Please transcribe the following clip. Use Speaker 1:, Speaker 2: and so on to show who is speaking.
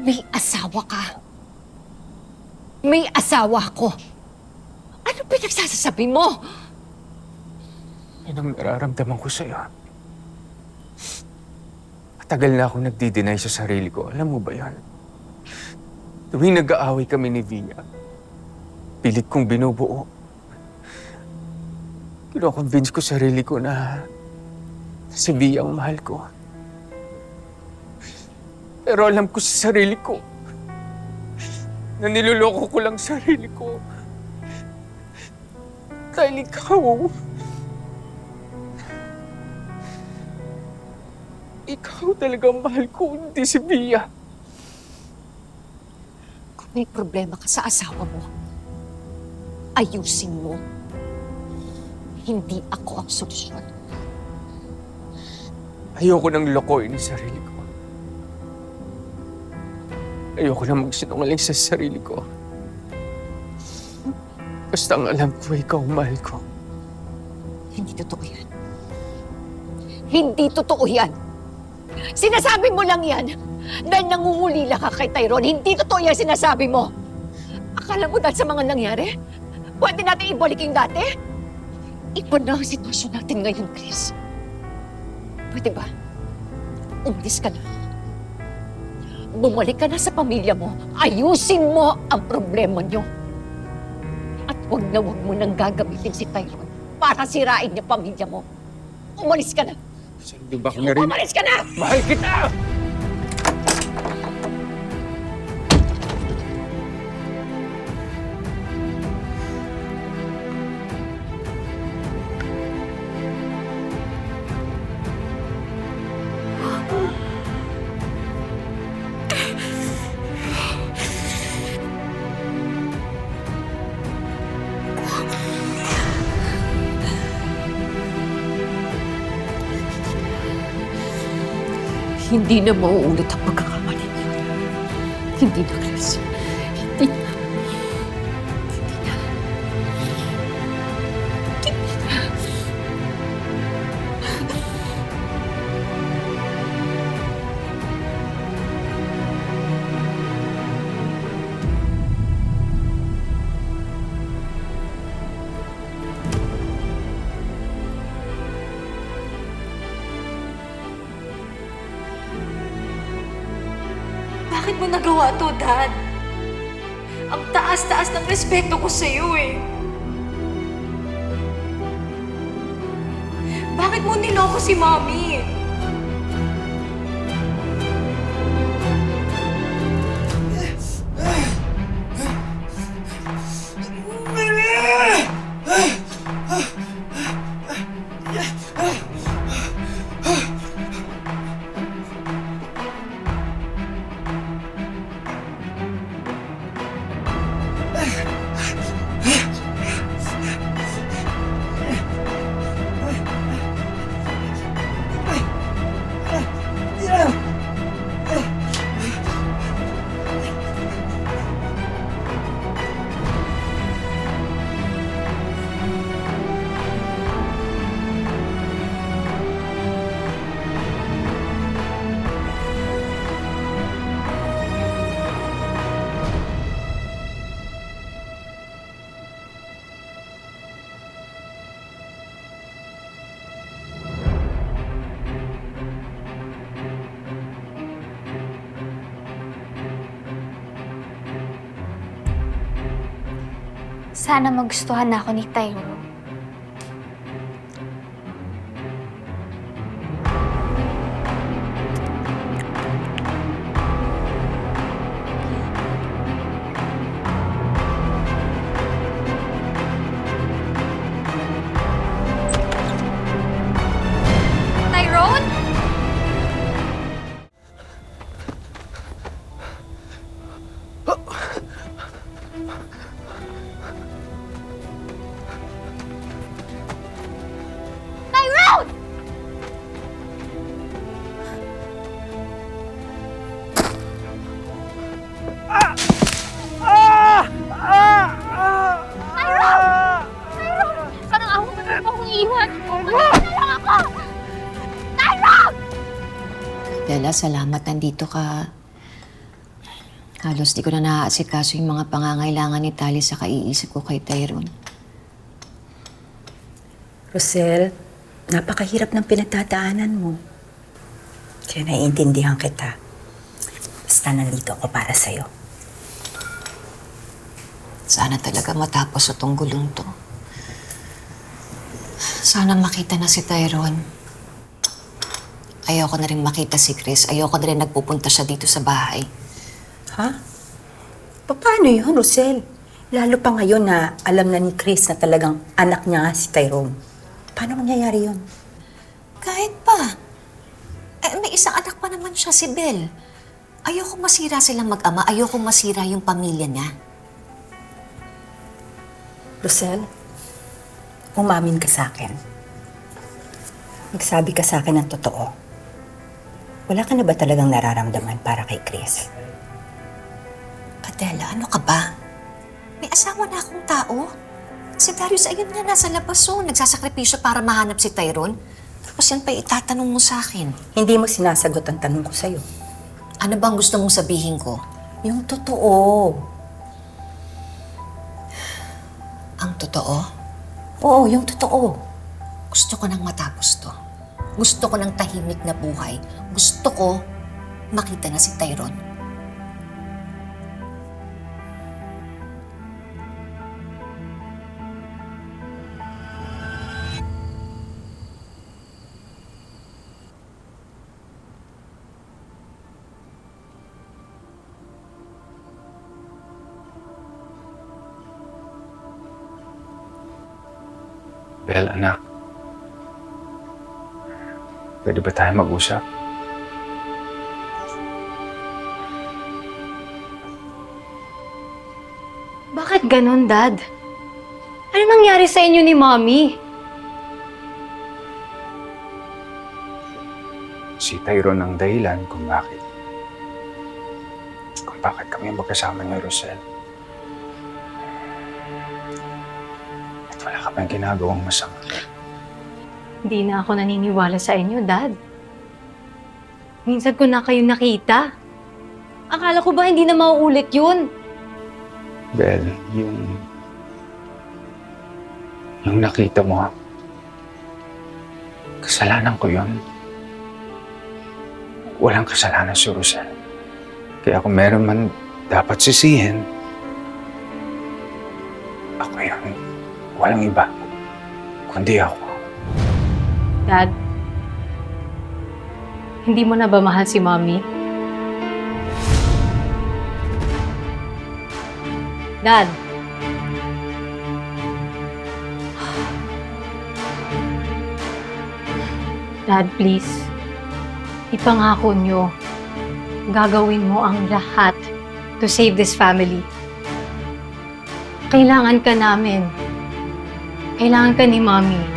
Speaker 1: May asawa ka. May asawa ko. Ano pinagsasasabi mo?
Speaker 2: Yan ang nararamdaman ko sa'yo. Matagal na akong nagdi-deny sa sarili ko. Alam mo ba yan? Tuwing nag-aaway kami ni Via, pilit kong binubuo. Kino-convince ko sarili ko na si Via ang mahal ko. Pero alam ko sa sarili ko na niloloko ko lang sarili ko. Dahil ikaw talagang mahal ko, hindi si Via.
Speaker 1: Kung may problema ka sa asawa mo, ayusin mo. Hindi ako ang solusyon.
Speaker 2: Ayoko nang lokohin ang sarili ko. Ayoko nang magsinungaling sa sarili ko. Basta ang alam ko, ikaw ang mahal ko.
Speaker 1: Hindi totoo yan. Hindi totoo yan. Sinasabi mo lang yan dahil nangungulila ka kay Tyrone. Hindi totoo yan sinasabi mo. Akala mo dahil sa mga nangyari, pwede natin ibalik yung dati? Iba na ang sitwasyon natin ngayon, Chris. Pwede ba? Umalis ka na. Bumalik ka na sa pamilya mo. Ayusin mo ang problema niyo. At huwag mo nang gagamitin si Tyrone para sirain niya pamilya mo. Umalis ka na.
Speaker 2: Hindi ba ako narinig?
Speaker 1: Umalis ka na!
Speaker 2: Mahal kita!
Speaker 1: Hindi na mauulit ang pagkakamali niyo. Hindi na, Chris. Hindi na. Hindi na. Hindi na.
Speaker 3: Bakit mo nagawa to, Dad? Ang taas-taas ng respeto ko sa'yo eh. Bakit mo niloko si Mommy?
Speaker 4: Sana magustuhan na ako ni Tyrone. Tyrone? Tyrone! Tyrone! Tyrone! Parang ako na lang akong iwan. Umalis na lang ako! Tyrone!
Speaker 1: Dela, salamat nandito ka. Halos di ko na naaasikaso yung mga pangangailangan ni Tali sa kaiisip ko kay Tyrone.
Speaker 5: Rosel, napakahirap ng pinagdadaanan mo. Kaya naiintindihan kita. Basta nandito ako para sa'yo.
Speaker 1: Sana talaga matapos itong gulong to. Sana makita na si Tyrone. Ayoko na rin makita si Chris. Ayoko na rin nagpupunta siya dito sa bahay.
Speaker 5: Ha? Paano yun, Rosel? Lalo pa ngayon na alam na ni Chris na talagang anak niya nga si Tyrone. Paano mangyayari yun?
Speaker 1: Kahit pa. May isang anak pa naman siya, si Belle. Ayoko masira silang mag-ama. Ayoko masira yung pamilya niya.
Speaker 5: Rosel, umamin ka sa akin. Magsabi ka sa akin ng totoo. Wala ka na ba talagang nararamdaman para kay Chris?
Speaker 1: Adela, ano ka ba? May asawa na akong tao. Si Darius, ayun nga, nasa labas nagsasakripisyo para mahanap si Tyrone. Tapos yan pa itatanong mo sa akin.
Speaker 5: Hindi mo sinasagot ang tanong ko sa'yo.
Speaker 1: Ano bang gusto mong sabihin ko?
Speaker 5: Yung totoo.
Speaker 1: Ang totoo?
Speaker 5: Oo, yung totoo.
Speaker 1: Gusto ko nang matapos to. Gusto ko ng tahimik na buhay. Gusto ko makita na si Tyrone.
Speaker 2: Belle, anak. Pwede ba tayo mag-usap?
Speaker 3: Bakit ganun, Dad? Ano nangyari sa inyo ni Mommy?
Speaker 2: Si Tyrone ang dahilan kung bakit kami magkasama ni Rosel. At wala ka pang ginagawang masama.
Speaker 3: Hindi na ako naniniwala sa inyo, Dad. Minsan ko na kayo nakita. Akala ko ba hindi na mauulit yun?
Speaker 2: Belle, yung nakita mo, kasalanan ko yun. Walang kasalanan si Rosel. Kaya kung meron man dapat sisihin, ako yun. Walang iba, kundi ako.
Speaker 3: Dad, hindi mo na ba mahal si Mommy? Dad. Dad, please. Ipangako nyo, gagawin mo ang lahat to save this family. Kailangan ka namin. Kailangan ka ni Mommy.